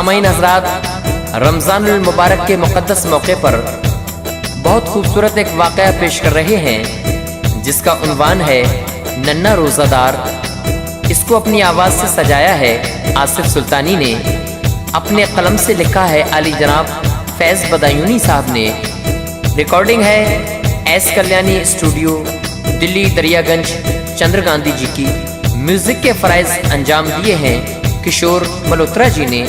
सामाईन हज़रात, रमज़ानुल मुबारक के मुक़द्दस मौके पर बहुत खूबसूरत एक वाक़या पेश कर रहे हैं जिसका उन्वान है नन्ना रोज़ादार। इसको अपनी आवाज़ से सजाया है आसिफ सुल्तानी ने, अपने कलम से लिखा है अली जनाब फैज़ बदायूनी साहब ने। रिकॉर्डिंग है एस कल्याणी स्टूडियो, दिल्ली दरियागंज, चंद्र गांधी जी की। म्यूज़िक के फ़राइज़ अंजाम दिए हैं किशोर मल्होत्रा जी ने।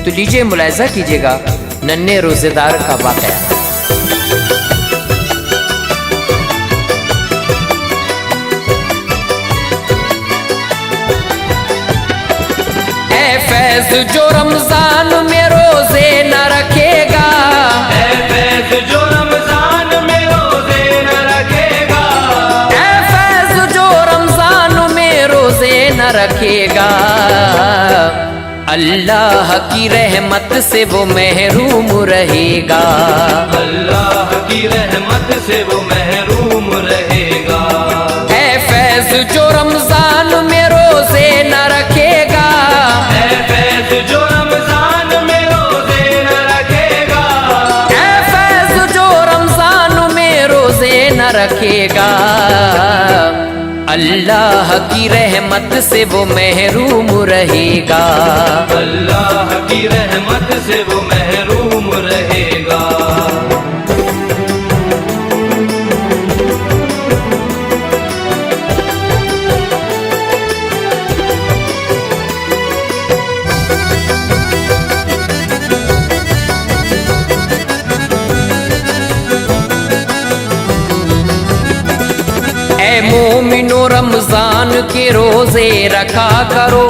तो लीजिए मुलाहिज़ा कीजिएगा नन्हे रोज़ेदार का वाक़या। फैज़ जो रमजान में रोजे न रखेगा, फैज़ जो रमजान में रोजे न रखेगा, फैज़ जो रमजान में रोजे न रखेगा, अल्लाह की रहमत से वो महरूम रहेगा, अल्लाह की रहमत से वो महरूम रहेगा। फैज़ जो रमजान में रोजे न रखेगा, फैज़ जो रमजान में रोजे न रखेगा, फैज़ जो रमजान में रोजे न रखेगा, अल्लाह की रहमत से वो महरूम रहेगा, अल्लाह की रहमत से वो महरूम रहेगा। मोमिनो रमजान के रोजे रखा करो,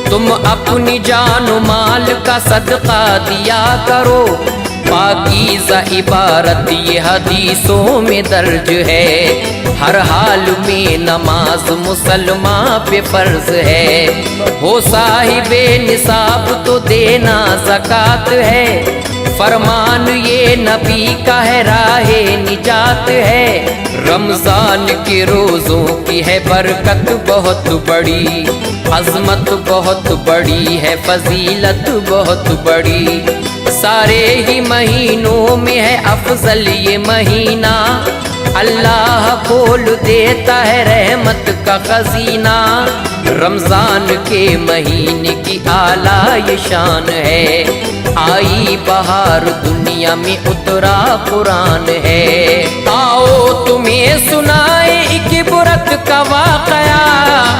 तुम अपनी जान माल का सदका दिया करो। पाकीज़ा इबारत ये हदीसों में दर्ज है, हर हाल में नमाज मुसलमान पे फर्ज है। हो साहिबे निसाब तो देना ज़कात है, फरमान ये नबी का है राहे निजात है। रमजान के रोज़ों की है बरकत बहुत बड़ी, अज़मत बहुत बड़ी है, फजीलत बहुत बड़ी। सारे ही महीनों में है अफजल ये महीना, अल्लाह खोल देता है रहमत का खजीना। रमजान के महीने की आला ये शान है, आई बहार दुनिया में उतरा कुरान है। आओ तुम्हें सुनाए एक इबरत का वाक़या,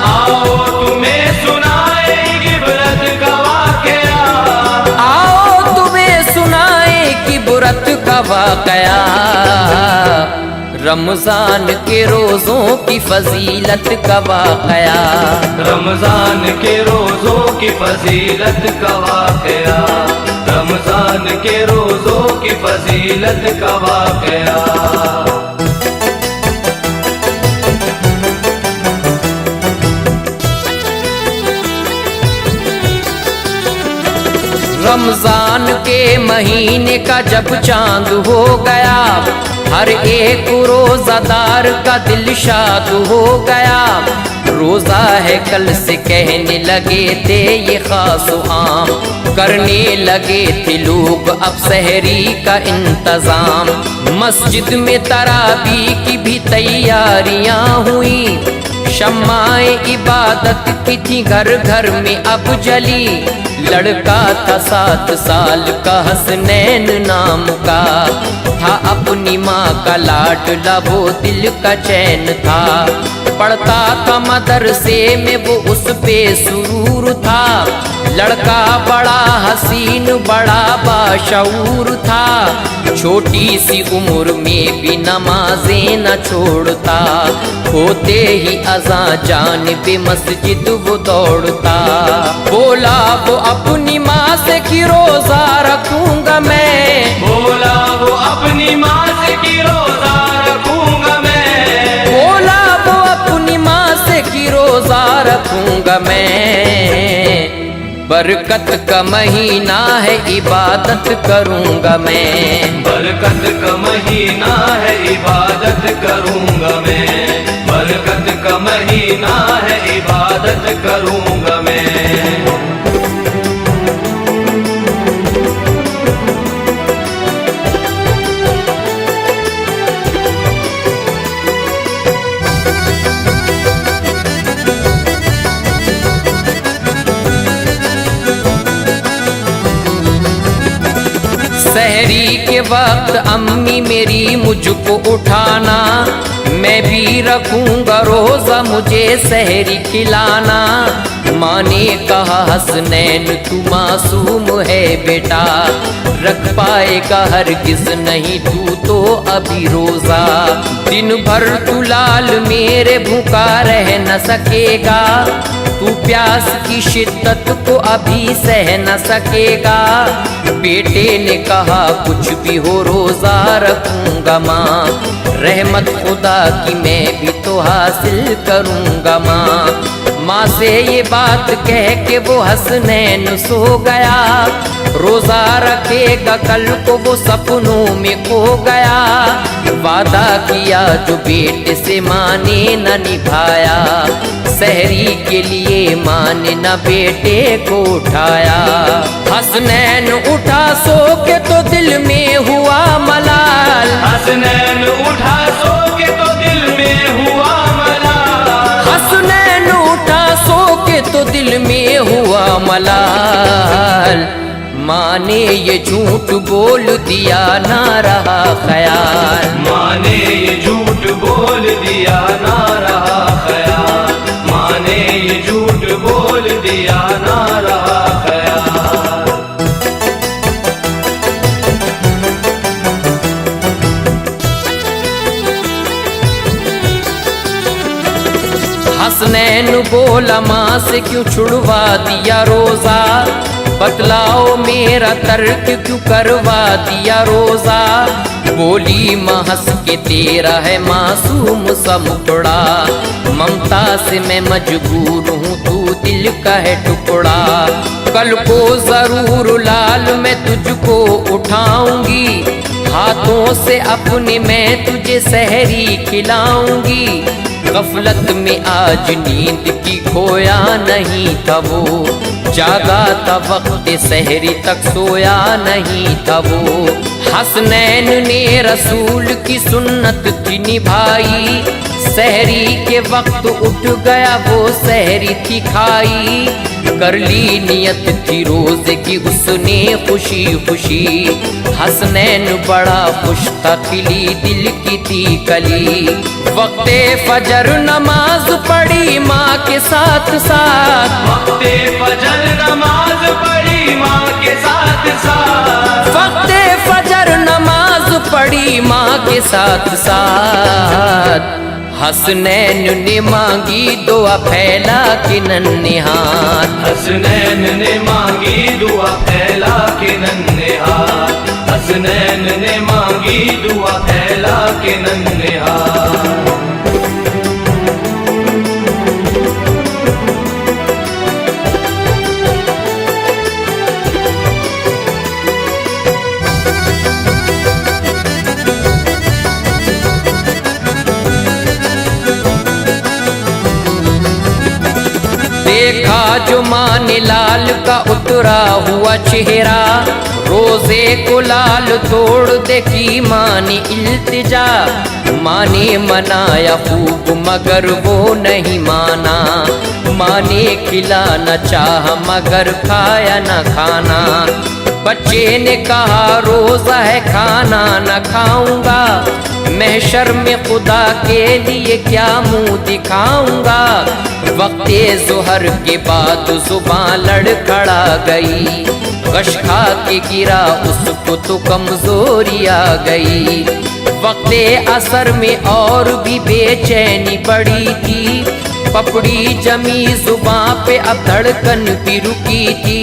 आओ तुम्हें सुनाए एक इबरत का वाक़या, आओ तुम्हें सुनाए एक इबरत का वाक़या। रमजान के रोज़ों की फजीलत का वाक़या, रमजान के रोज़ों की फजीलत का वाक़या, रमजान के रोज़ों की फजीलत का वाक़या। रमजान के महीने का जब चांद हो गया, हर एक रोज़ादार का दिल शाद हो गया। रोज़ा है कल से कहने लगे थे ये खास आम, करने लगे थे लोग अब सहरी का इंतज़ाम। मस्जिद में तरावी की भी तैयारियां हुई, शम्माए इबादत की थी घर घर में अब जली। लड़का था 7 साल का हसनैन नाम का, था अपनी माँ का लाडला वो दिल का चैन था। पढ़ता था मदरसे में वो उस पे सुरूर था, लड़का बड़ा हसीन बड़ा बाशऊर था। छोटी सी उम्र में भी नमाजें न छोड़ता, होते ही अज़ां जानिबे मस्जिद वो दौड़ता। बोला वो अपनी माँ से कि रोज़ा रखूंगा मैं, बोला वो अपनी माँ से कि रोज़ा रखूंगा मैं, बोला वो अपनी माँ से कि रोज़ा रखूंगा मैं। बरकत का महीना है इबादत करूंगा मैं, बरकत का महीना है इबादत करूंगा मैं, बरकत का महीना है इबादत करूंगा मैं। सहरी के वक्त अम्मी मेरी मुझको उठाना, मैं भी रखूंगा रोजा मुझे सहरी खिलाना। माँ ने कहा हसनैन तू मासूम है बेटा, रख पाएगा हरगिज नहीं तू तो अभी रोजा। दिन भर तू लाल मेरे भूखा रह न सकेगा, तू प्यास की शिद्दत को अभी सह न सकेगा। बेटे ने कहा कुछ भी हो रोजा रखूंगा माँ, रहमत खुदा की मैं भी तो हासिल करूंगा माँ। माँ से ये बात कह के वो हसनैन सो गया, रोजा रखेगा कल को वो सपनों में खो गया। वादा किया जो बेटे से माँ ने न निभाया, सहरी के लिए माँ ने न बेटे को उठाया। हसनैन उठा सो के तो दिल में हुआ मलाल, हसनैन उठा सो के तो दिल में हुआ मलाल, हसनैन उठा सो के तो दिल में हुआ मलाल। माँ ने ये झूठ बोल दिया ना रहा ख्याल, माँ ने ये झूठ बोल दिया ना रहा ख्याल, माँ ने ये झूठ बोल दिया ना रहा ख्याल। हसनैन बोला माँ से क्यों छुड़वा दिया रोजा, बतलाओ मेरा तर्क क्यों करवा दिया रोजा। बोली माँ हंस के तेरा है मासूम सा मुखड़ा, ममता से मैं मजबूर हूँ तू दिल का है टुकड़ा। कल को जरूर लाल मैं तुझको उठाऊंगी, हाथों से अपने मैं तुझे सहरी खिलाऊंगी। गफलत में आज नींद की खोया नहीं था वो, जागा था वक्त सहरी तक सोया नहीं था वो। हसनैन ने रसूल की सुन्नत थी निभाई, सहरी के वक्त उठ गया वो सहरी थी खाई। कर ली नियत थी रोजे की उसने खुशी खुशी, हसनैन बड़ा खुश था खिली दिल की थी कली। वक्ते फजर नमाज पढ़ी माँ के साथ साथ, वक्ते फजर नमाज पढ़ी माँ के साथ साथ, वक्ते फजर नमाज पढ़ी माँ के साथ साथ। हसनैन ने मांगी दुआ फैला के नन्हे हाथ, हसनैन ने मांगी दुआ फैला के नन्हे हाथ, हसनैन ने मांगी दुआ फैला के नन्हे हाथ। देखा जो माँ ने लाल का उतरा हुआ चेहरा, रोजे को लाल तोड़ दे की माँ ने इल्तिजा। माँ ने मनाया खूब मगर वो नहीं माना, माँ ने खिलाना चाहा मगर खाया न खाना। बच्चे ने कहा रोजा है खाना न खाऊंगा, महशर में खुदा के लिए क्या मुंह दिखाऊंगा। वक्ते ज़ोहर के बाद जुबान लड़खड़ा गई, गश खा के गिरा उसको तो कमजोरी आ गई। वक्ते असर में और भी बेचैनी बढ़ी थी, पपड़ी जमी जुबां पे अब धड़कन भी रुकी थी।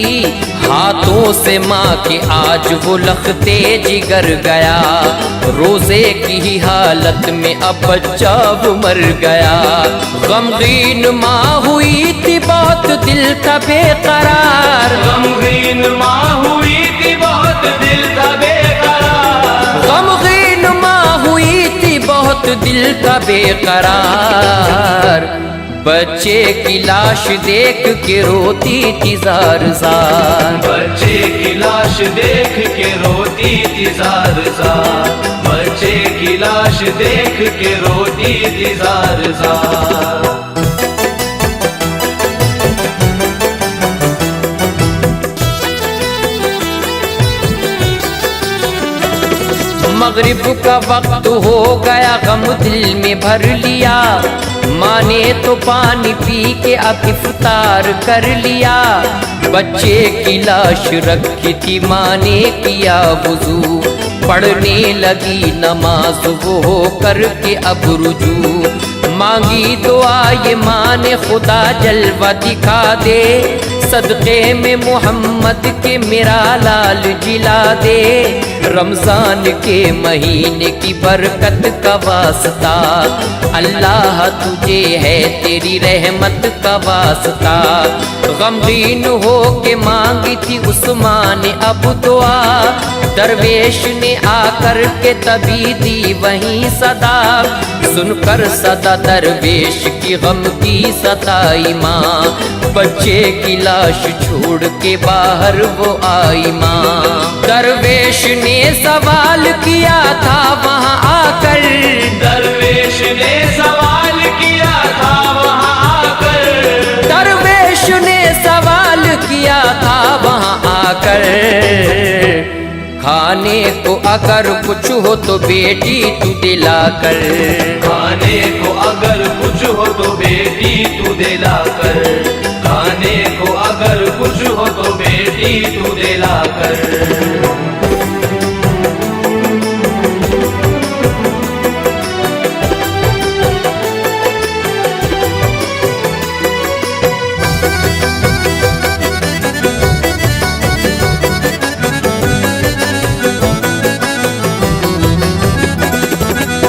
हाथों से माँ के आज वो लखते जिगर गया, रोजे की ही हालत में अब बच्चा वो मर गया। गमगीन माँ हुई थी बहुत दिल था बेकरार, गमगीन माँ हुई थी बहुत दिल था बेकरार, गमगीन माँ हुई थी बहुत दिल था बेकरार। बच्चे की लाश देख के रोती थी जार जार, बच्चे की लाश देख के रोती थी जार जार, बच्चे की लाश देख के रोती थी जार जार। मगरिब का वक्त हो गया, गम दिल में भर लिया। माँ ने तो पानी पी के अब इफ्तार कर लिया। बच्चे की लाश रखी थी, माँ ने किया वुजू। पढ़ने लगी नमाज वो हो करके अब रुजू। मांगी दुआ ये माँ ने, खुदा जलवा दिखा दे। सदक़े में मोहम्मद के मेरा लाल जिला दे। रमज़ान के महीने की बरकत का वास्ता, अल्लाह तुझे है तेरी रहमत का वास्ता। गमगीन हो के मांगी थी उस्मान ने अब दुआ। दरवेश ने आकर के तभी दी वहीं सदा। सुनकर सदा दरवेश की गम की सताई माँ। बच्चे की लाश छोड़ के बाहर वो आई माँ। दरवेश ने सवाल किया था वहाँ आकर। दरवेश ने सवाल किया था वहाँ आकर। दरवेश ने सवाल किया था वहाँ आकर। खाने को अगर कुछ हो तो बेटी तू दिला कर। खाने को अगर कुछ हो तो बेटी तू दिला कर। खाने को अगर कुछ हो तो बेटी तू दिला कर।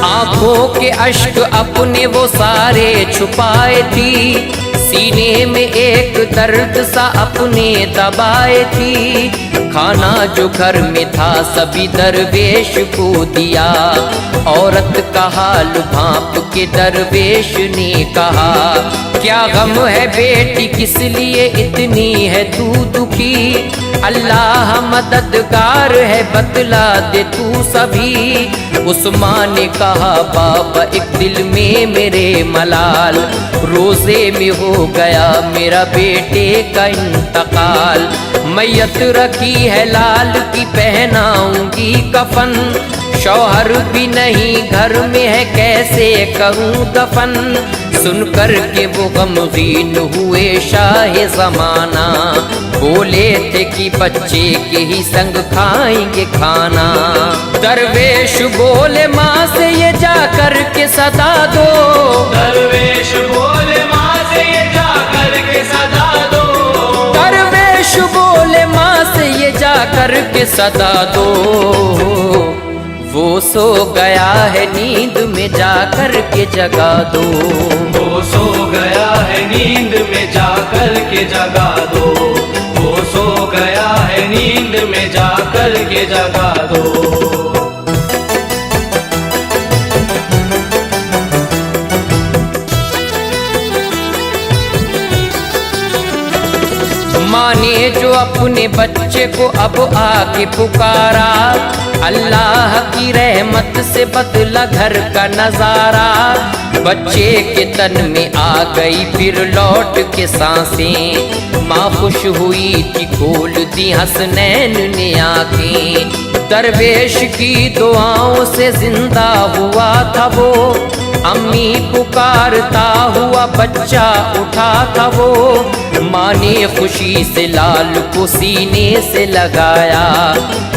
आँखों के अश्क अपने वो सारे छुपाए थी। सीने में एक दर्द सा अपने दबाए थी। खाना जो घर में था सभी दरवेश को दिया। औरत का हाल भांप के दरवेश ने कहा, क्या गम है बेटी किस लिए इतनी है तू दुखी। अल्लाह मददगार है बतला दे तू सभी। उस्मान ने कहा, बाबा एक दिल में मेरे मलाल। रोजे में हो गया मेरा बेटे का इंतकाल। मैयत रखी है लाल की पहनाऊंगी कफन। शौहर भी नहीं घर में है कैसे करूं दफन। सुन कर के वो गमगीन हुए शाह ज़माना। बोले थे कि बच्चे के ही संग खाएंगे खाना। दरवेश बोले माँ से ये जा कर के सदा दो। दरवेश बोले माँ से ये जा कर के सदा दो। दरवेश बोले माँ से ये जा कर के सदा दो। वो सो गया है नींद में जा कर के जगा दो। वो सो गया है नींद में जा कर के जगा दो। वो सो गया है नींद में जा कर के जगा दो। माँ ने जो अपने बच्चे को अब आके पुकारा। अल्लाह की रहमत से बदला घर का नजारा। बच्चे के तन में आ गई फिर लौट के सांसें। माँ खुश हुई थी खोल दी हसनैन ने आंखें। दरवेश की दुआओं से जिंदा हुआ था वो। अम्मी पुकारता हुआ बच्चा उठा था वो। माँ ने खुशी से लाल को सीने से लगाया।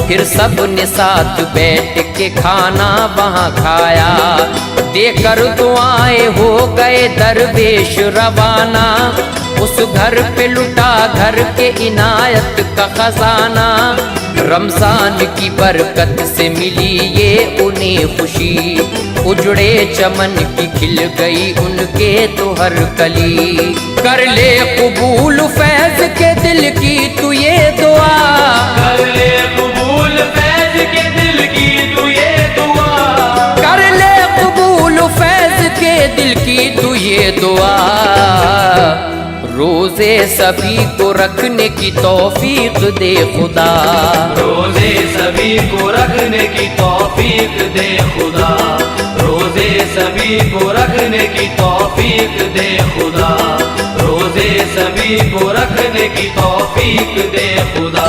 फिर सब ने साथ बैठ के खाना वहाँ खाया। देकर दुआएं हो गए दरवेश रवाना। उस घर पे लुटा घर के इनायत का खजाना। रमजान की बरकत से मिली ये उन्हें खुशी। उजड़े चमन की खिल गई उनके तो हर कली। कर ले कबूल फैज के दिल की तू ये दुआ। कर ले कबूल फैज के दिल की तू ये दुआ। कर ले कबूल फैज के दिल की तू ये दुआ। रोजे सभी को रखने की तौफीक दे खुदा। रोजे सभी को रखने की तौफीक दे खुदा। रोजे सभी को रखने की तौफीक दे खुदा। रोजे सभी को रखने की तौफीक दे खुदा।